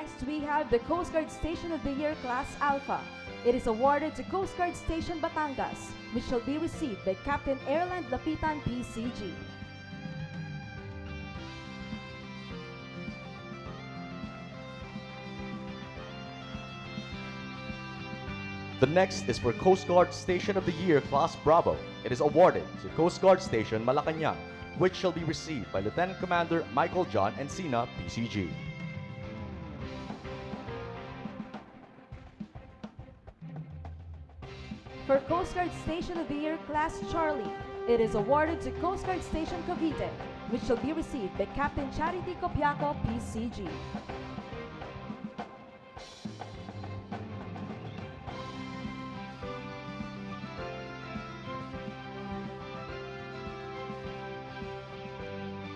Next, we have the Coast Guard Station of the Year Class Alpha. It is awarded to Coast Guard Station Batangas, which shall be received by Captain Airland Lapitan PCG. The next is for Coast Guard Station of the Year Class Bravo. It is awarded to Coast Guard Station Malacanang, which shall be received by Lieutenant Commander Michael John Encina, PCG. For Coast Guard Station of the Year Class Charlie, it is awarded to Coast Guard Station Cavite, which shall be received by Captain Charity Copiaco, PCG.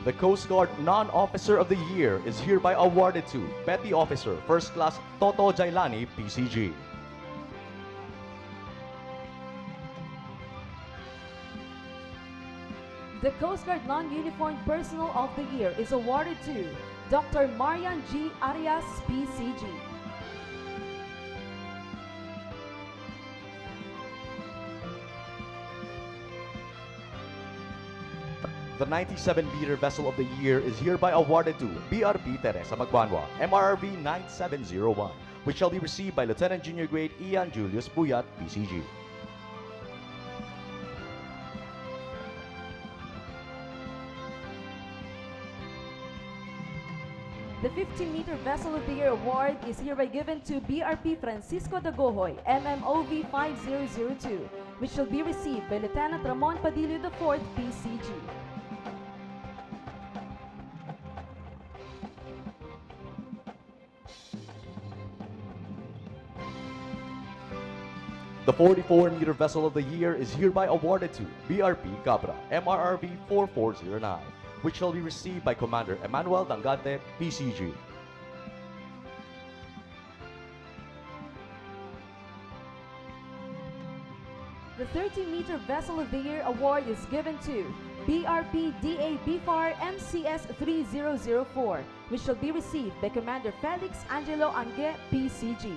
The Coast Guard Non-Officer of the Year is hereby awarded to Petty Officer First Class Toto Jailani, PCG. The Coast Guard Non-Uniformed Personnel of the Year is awarded to Dr. Marian G. Arias, PCG. The 97-meter Vessel of the Year is hereby awarded to BRP Teresa Magbanwa, MRRV 9701, which shall be received by Lieutenant Junior Grade Ian Julius Buyat, PCG. The 50-meter Vessel of the Year award is hereby given to BRP Francisco Dagohoy, MMOV 5002, which shall be received by Lieutenant Ramon Padillo IV, PCG. The 44-meter Vessel of the Year is hereby awarded to BRP Cabra, MRRV 4409, which shall be received by Commander Emmanuel Dangate, PCG. The 30-meter Vessel of the Year award is given to BRP DA BFAR MCS 3004, which shall be received by Commander Felix Angelo Ange, PCG.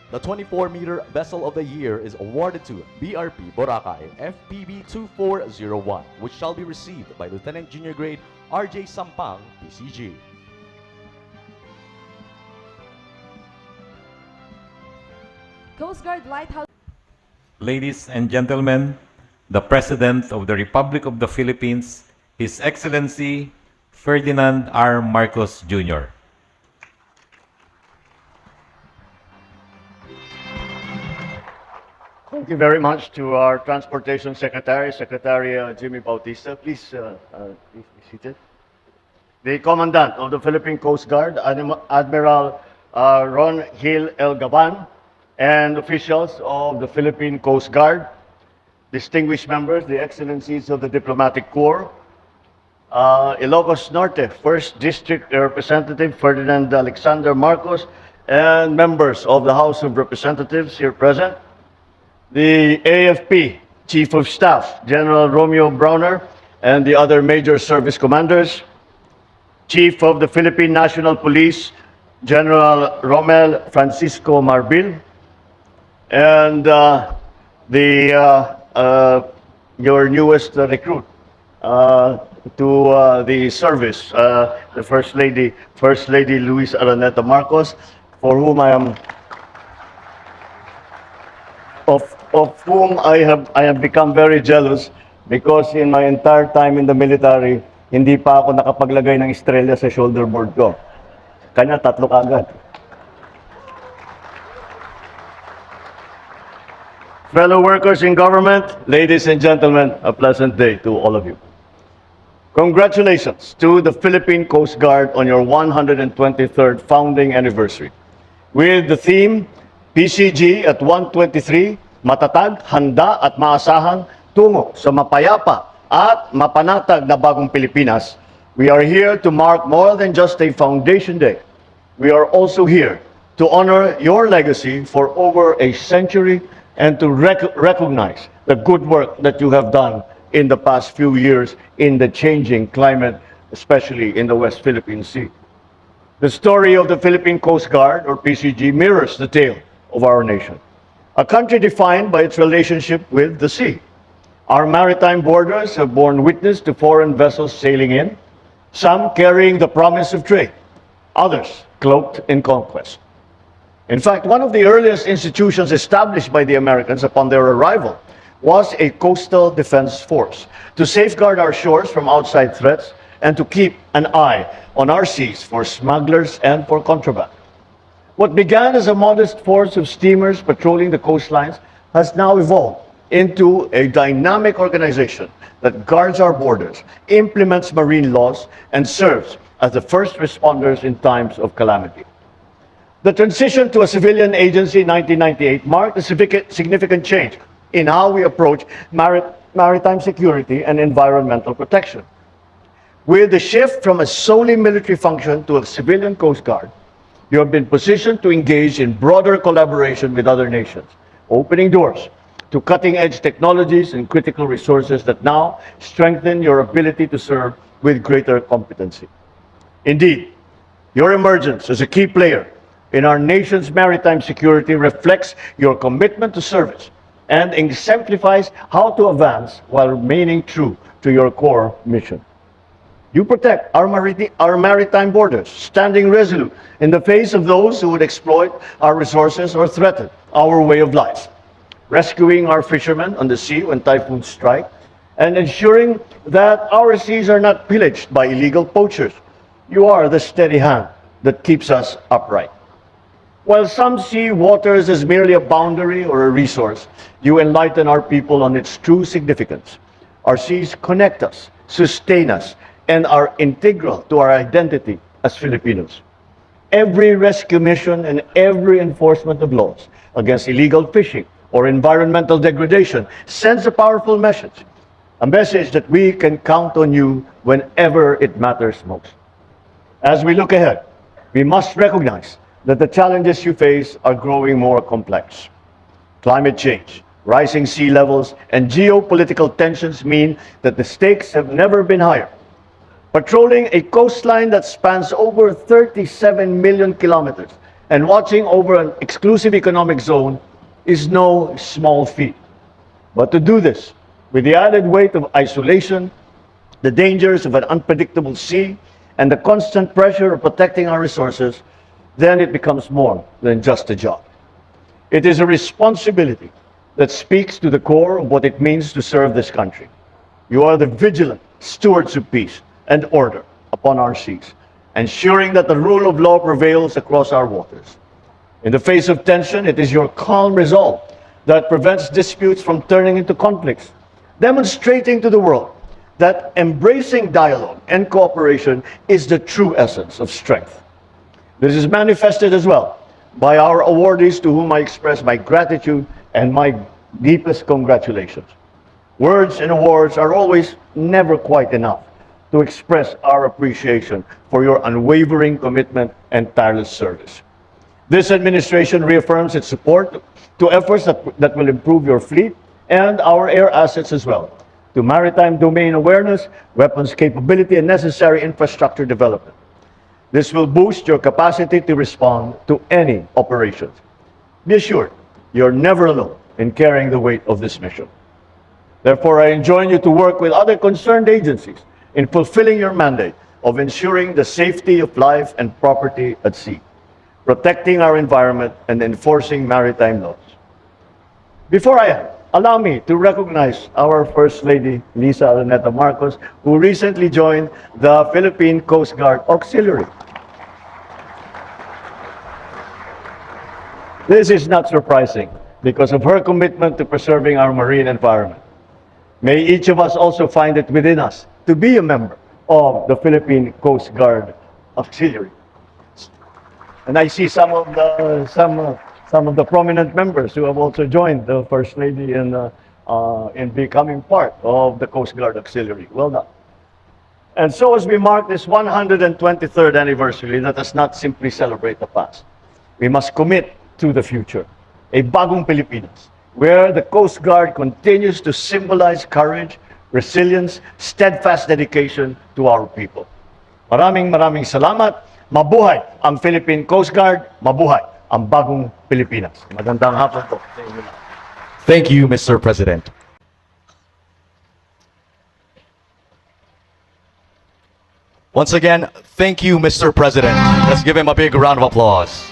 The 24-meter Vessel of the Year is awarded to BRP Boracay, FPB 2401, which shall be received by Lieutenant Junior Grade RJ Sampang, PCG. Coast Guard Lighthouse. Ladies and gentlemen, the President of the Republic of the Philippines, His Excellency Ferdinand R. Marcos Jr. Thank you very much to our Transportation Secretary, Secretary Jimmy Bautista. Please be seated. The Commandant of the Philippine Coast Guard, Admiral Ron Hill L. Gaban, and officials of the Philippine Coast Guard, distinguished members, the Excellencies of the Diplomatic Corps, Ilocos Norte, 1st District Representative Ferdinand Alexander Marcos, and members of the House of Representatives here present, the AFP Chief of Staff, General Romeo Browner, and the other major service commanders, Chief of the Philippine National Police, General Romel Francisco Marbil, and your newest recruit to the service, the First Lady Luis Araneta Marcos, for whom of whom I have become very jealous because in my entire time in the military, hindi pa ako nakapaglagay ng estrella sa shoulder board ko. Kanya tatlo kaagad. Fellow workers in government, ladies and gentlemen, a pleasant day to all of you. Congratulations to the Philippine Coast Guard on your 123rd founding anniversary. With the theme, PCG at 123, matatag, handa at maasahan tungo sa mapayapa at mapanatag na bagong Pilipinas, we are here to mark more than just a foundation day. We are also here to honor your legacy for over a century and to recognize the good work that you have done in the past few years in the changing climate especially in the West Philippine Sea. The story of the Philippine Coast Guard, or PCG, mirrors the tale of our nation. A country defined by its relationship with the sea. Our maritime borders have borne witness to foreign vessels sailing in, some carrying the promise of trade, others cloaked in conquest. In fact, one of the earliest institutions established by the Americans upon their arrival was a coastal defense force to safeguard our shores from outside threats and to keep an eye on our seas for smugglers and for contraband. What began as a modest force of steamers patrolling the coastlines has now evolved into a dynamic organization that guards our borders, implements marine laws, and serves as the first responders in times of calamity. The transition to a civilian agency in 1998 marked a significant change in how we approach maritime security and environmental protection. With the shift from a solely military function to a civilian Coast Guard, you have been positioned to engage in broader collaboration with other nations, opening doors to cutting-edge technologies and critical resources that now strengthen your ability to serve with greater competency. Indeed, your emergence as a key player in our nation's maritime security reflects your commitment to service and exemplifies how to advance while remaining true to your core mission. You protect our maritime borders, standing resolute in the face of those who would exploit our resources or threaten our way of life, rescuing our fishermen on the sea when typhoons strike, and ensuring that our seas are not pillaged by illegal poachers. You are the steady hand that keeps us upright. While some see waters as merely a boundary or a resource, you enlighten our people on its true significance. Our seas connect us, sustain us, and are integral to our identity as Filipinos. Every rescue mission and every enforcement of laws against illegal fishing or environmental degradation sends a powerful message, a message that we can count on you whenever it matters most. As we look ahead, we must recognize that the challenges you face are growing more complex. Climate change, rising sea levels, and geopolitical tensions mean that the stakes have never been higher. Patrolling a coastline that spans over 37 million kilometers and watching over an exclusive economic zone is no small feat. But to do this, with the added weight of isolation, the dangers of an unpredictable sea, and the constant pressure of protecting our resources, then it becomes more than just a job. It is a responsibility that speaks to the core of what it means to serve this country. You are the vigilant stewards of peace and order upon our seas, ensuring that the rule of law prevails across our waters. In the face of tension, it is your calm resolve that prevents disputes from turning into conflicts, demonstrating to the world that embracing dialogue and cooperation is the true essence of strength. This is manifested as well by our awardees, to whom I express my gratitude and my deepest congratulations. Words and awards are always never quite enough to express our appreciation for your unwavering commitment and tireless service. This administration reaffirms its support to efforts that will improve your fleet and our air assets as well, to maritime domain awareness, weapons capability, and necessary infrastructure development. This will boost your capacity to respond to any operations. Be assured, you're never alone in carrying the weight of this mission. Therefore, I enjoin you to work with other concerned agencies in fulfilling your mandate of ensuring the safety of life and property at sea, protecting our environment, and enforcing maritime laws. Before I end, allow me to recognize our First Lady, Lisa Araneta Marcos, who recently joined the Philippine Coast Guard Auxiliary. This is not surprising because of her commitment to preserving our marine environment. May each of us also find it within us to be a member of the Philippine Coast Guard Auxiliary. And I see some of the prominent members who have also joined the First Lady in becoming part of the Coast Guard Auxiliary. Well done. And so as we mark this 123rd anniversary, let us not simply celebrate the past. We must commit to the future, a bagong Pilipinas, where the Coast Guard continues to symbolize courage, resilience, steadfast dedication to our people. Maraming salamat. Mabuhay ang Philippine Coast Guard. Mabuhay ang bagong Pilipinas. Magandang hapon po sa inyo lahat. Thank you, Mr. President. Once again, thank you, Mr. President. Let's give him a big round of applause.